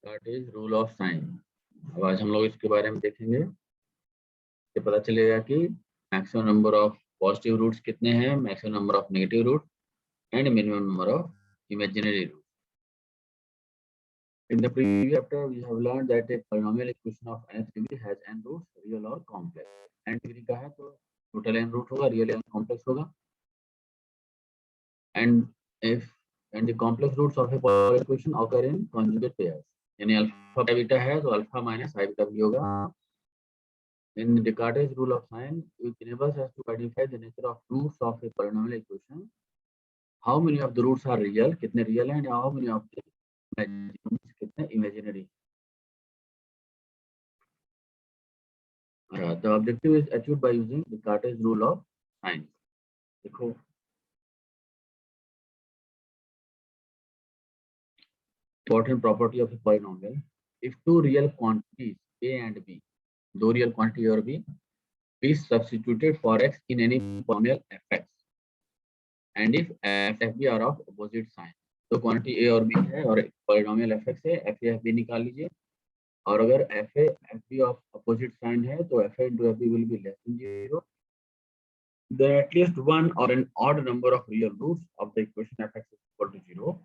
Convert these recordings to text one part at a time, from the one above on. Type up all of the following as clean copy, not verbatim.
That is rule of sine. अब आज हम लोग इसके बारे में देखेंगे। ये पता चलेगा कि maximum number of positive roots कितने हैं, maximum number of negative root and minimum number of imaginary root. In the previous chapter, we have learned that a polynomial equation of nth degree has n roots, real or complex. n degree का है तो total n root होगा, real and complex होगा। And the complex roots of a polynomial equation occur in conjugate pairs. यानी alpha beta है तो alpha minus आई beta भी होगा। In Descartes' rule of sign, which enables us to identify the nature of roots of a polynomial equation, how many of the roots are real, कितने real हैं, and how many of the कितने imaginary। The objective is achieved by using Descartes' rule of sign। देखो important property of a polynomial: if two real quantities a and b, दो real quantity A और b, is substituted for x in any polynomial fx, and if f f b are of opposite sign, तो quantity a और b है और polynomial fx है, f a f b निकाल लीजिए। और अगर f a f b of opposite sign है तो f a into f b will be less than 0, then at least one or an odd number of real roots of the equation fx is equal to 0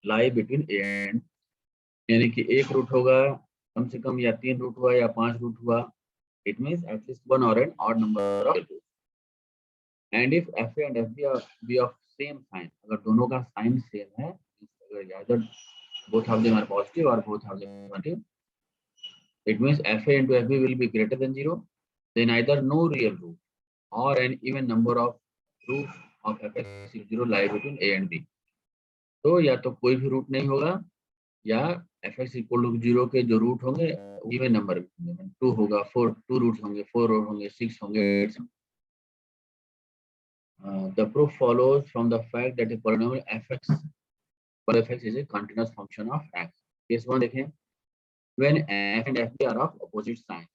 lie between a and, यानी कि एक root होगा कम से कम, या तीन root हुआ या पांच रूट हुआ, it means at least one or an odd number of roots। And if f a and f b are be of same sign, अगर दोनों का साइन सेम है, अगर either both of them are positive or both of them are negative, it means f a into f b will be greater than 0, then either no real root or an even number of roots of fx is 0 lie between a and b। तो या तो कोई भी root नहीं होगा, या fx equal to 0 के जो रूट होंगे इवन नंबर होंगे, 2 होगा, 2 रूट्स होंगे, 4 रूट होंगे, 6 होंगे, 8 होंगे। The proof follows from the fact that a polynomial fx is a continuous function of x। Case 1 देखें, when f and fb are of opposite signs,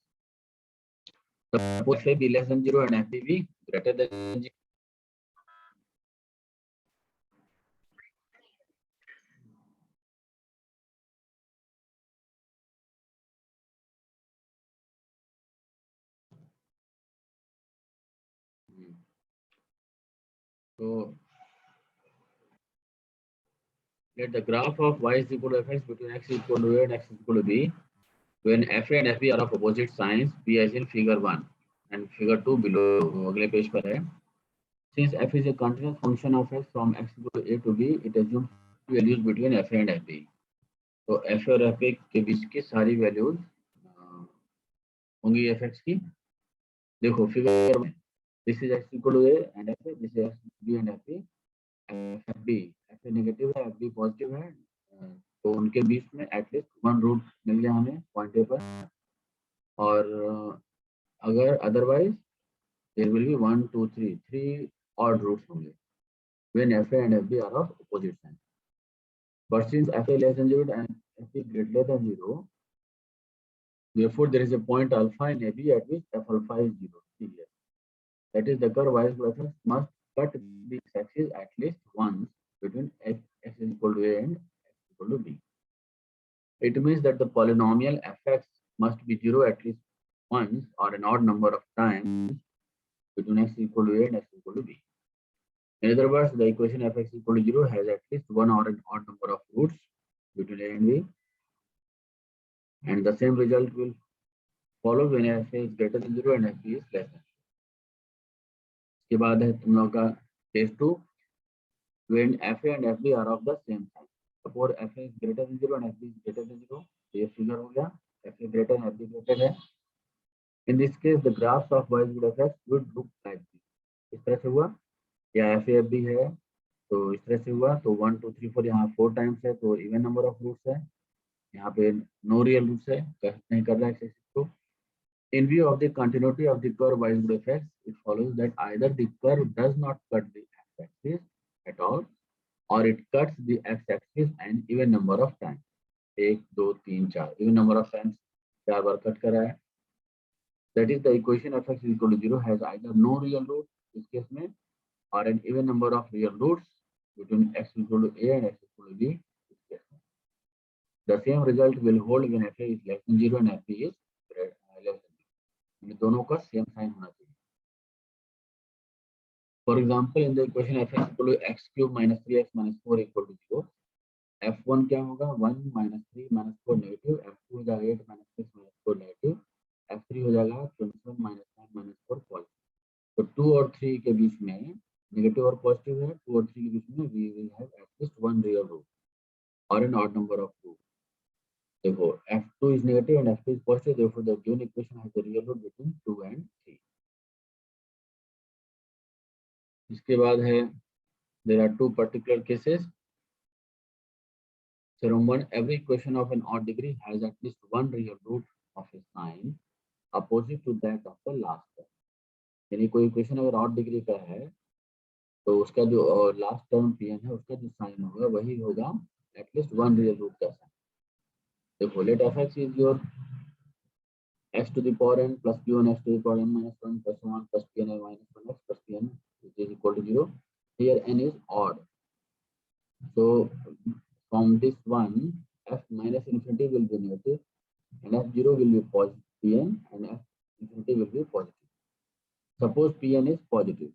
suppose f a be less than 0 and f b be greater than 0। So let the graph of y is equal to fx between x is equal to a and x is equal to b when f a and fb are of opposite signs, be as in figure 1 and figure 2 below। अगले page पर है। Since f is a continuous function of x from x equal to a to b, it assumes values between f a and fb। तो f और f के बीच की सारी values होंगी fx की। देखो फिगर में, this is x equal to a and f, this is b and fb। fb f negative है, fb पॉजिटिव है, तो उनके बीच में एटलीस्ट वन रूट मिल गया हमें पॉइंट ए पर। और अगर otherwise there will be 1 2 3 3 odd roots होंगे when f a and fb are of opposite sign। But since f a less than 0 and f is greater than 0, therefore there is a point alpha in ab at which f alpha is 0 here। That is, the curve y is equal to x must cut this axis at least once between x is equal to a and x is equal to b। It means that the polynomial fx must be 0 at least once or an odd number of times between x equal to a and x equal to b। In other words, the equation fx equal to 0 has at least one or an odd number of roots between a and b, and the same result will follow when f a is greater than 0 and f b is less than 0। इसके बाद है तुम लोग का case 2, when f a and f b are of the same sign। Suppose f a is greater than 0 and f b is greater than 0, तो ये figure हो गया, f a greater and f b greater है। In this case, the graphs of y would fx would look like this। इस तरह से हुआ, या f a f b है तो इस तरह से हुआ, तो 1 2 3 4 यहाँ 4 टाइम्स है तो इवन नंबर ऑफ रूट्स है, यहाँ पे नो रियल रूट्स है, नहीं कर रहा है इसको। In view of the continuity of the curve y would fx, it follows that either the curve does not cut the x-axis at all, or it cuts the x-axis an even number of times। 1 2 3 4 even number of times 4 bar cut कर रहा है। That is, the equation fx is equal to 0 has either no real root इस case में, or an even number of real roots between x equal to a and x equal to b इस case में। The same result will hold when fa is less than 0 and fb is less than 0. दोनों का same sign होना चाहिए. For example, in the equation f(x) equal to x cube minus 3x minus 4 equal to 0, f1 क्या होगा 1 minus 3 minus 4 negative, f2 हो जाएगा 8 minus 6 minus 4 negative, f3 हो जाएगा 21 minus 9 minus 4 पॉजिटिव. तो 2 और 3 के बीच में नेगेटिव और पॉजिटिव है. 2 और 3 के बीच में we will have at least one real root or an odd number of root. देखो f2 is negative and f2 is positive, therefore the given equation has a real root between 2 and 3. इसके बाद है there are two particular cases. Theorem 1, every equation of an odd degree has at least one real root of a sign opposite to that of the last term. यानी कोई equation अगर odd degree का है तो उसका जो last term pn है उसका जो साइन होगा वही होगा एटलीस्ट वन रियल रूट का साइन. देखो let fx is your x to the power n plus p1 x to the power n minus 1 plus 1 plus pn minus 1 x plus pn which is equal to 0. Here n is odd. So from this one, f minus infinity will be negative and f0 will be positive pn and f infinity will be positive. Suppose pn is positive.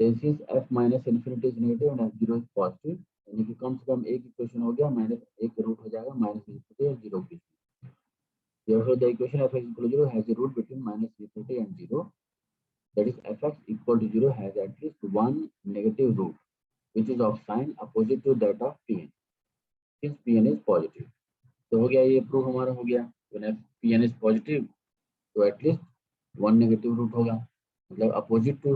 Then since f minus infinity is negative and f0 is positive, यानी कि कम से कम एक equation हो गया minus एक root हो जाएगा minus infinity और 0 की. Therefore, the equation f(x) equal to 0 has a root between minus infinity and 0. That is, f(x) equal to 0 has at least one negative root, which is of sign opposite to that of pn. Since pn is positive, तो हो गया ये proof हमारा हो गया. When pn is positive, तो at least one negative root होगा. मतलब opposite to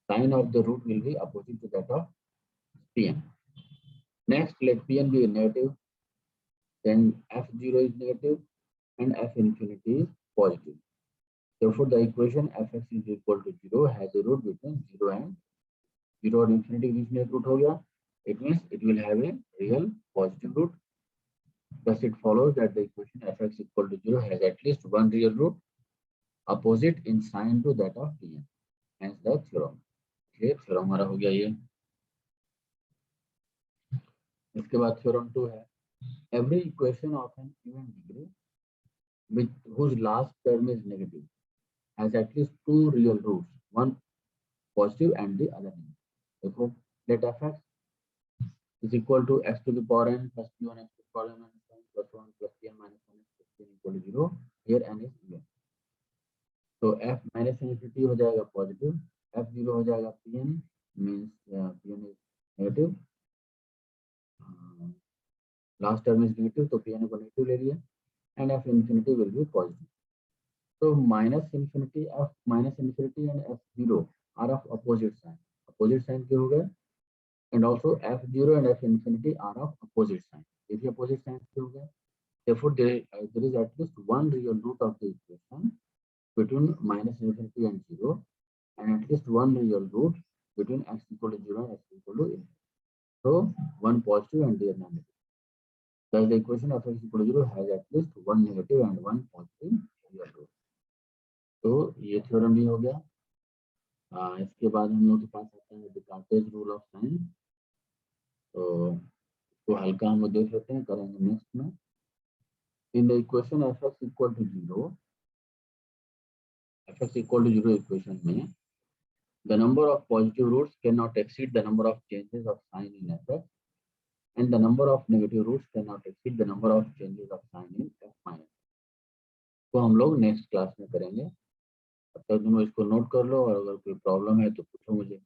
sign of the root will be opposite to that of pn. Next, let pn be negative, then f0 is negative and f infinity is positive. Therefore, the equation f(x) is equal to 0 has a root between 0 and 0 और infinity के बीच में एक root हो गया. It means it will have a real positive root. Thus, it follows that the equation f(x) equal to 0 has at least one real root opposite in sign to that of pn. Hence the theorem. Okay, theorem हमारा हो गया ये. इसके बाद theorem 2 है. Every equation of an even degree with whose last term is negative has at least two real roots, one positive and the other negative. Therefore, let f(x) is equal to x to the power n plus p1 x to the power n minus 1 plus 1 plus pn minus 1 plus pn equal to 0. Here n is even. तो f minus infinity हो जाएगा positive, f0 हो जाएगा pn means pn is negative. Last term is negative, तो pn को negative ले लिया and f infinity will be positive. So minus infinity and f0 are of opposite sign. Opposite sign क्यों हो गए? And also f0 and f infinity are of opposite sign. देखिए opposite sign क्यों हो गए? Therefore, there is at least one real root of the equation between minus infinity and 0, and at least one real root between x equal to 0 and x equal to infinity. So one positive and the other negative. Thus, the equation of x equal to 0 has at least one negative and one positive real root. तो ये theorem भी हो गया. इसके बाद हम लोग के पास आता है डिस्कार्टेज रूल ऑफ साइन. तो हल्का हम लोग देख लेते हैं, करेंगे नेक्स्ट में. In the equation f(x) equal to 0, f(x) equal to 0 equation में the number of positive roots cannot exceed the number of changes of sign in f(x), and the number of negative roots cannot exceed the number of changes of sign in f minus. तो हम लोग next class में करेंगे. तब तक तुम इसको note कर लो और अगर कोई प्रॉब्लम है तो पूछो मुझे.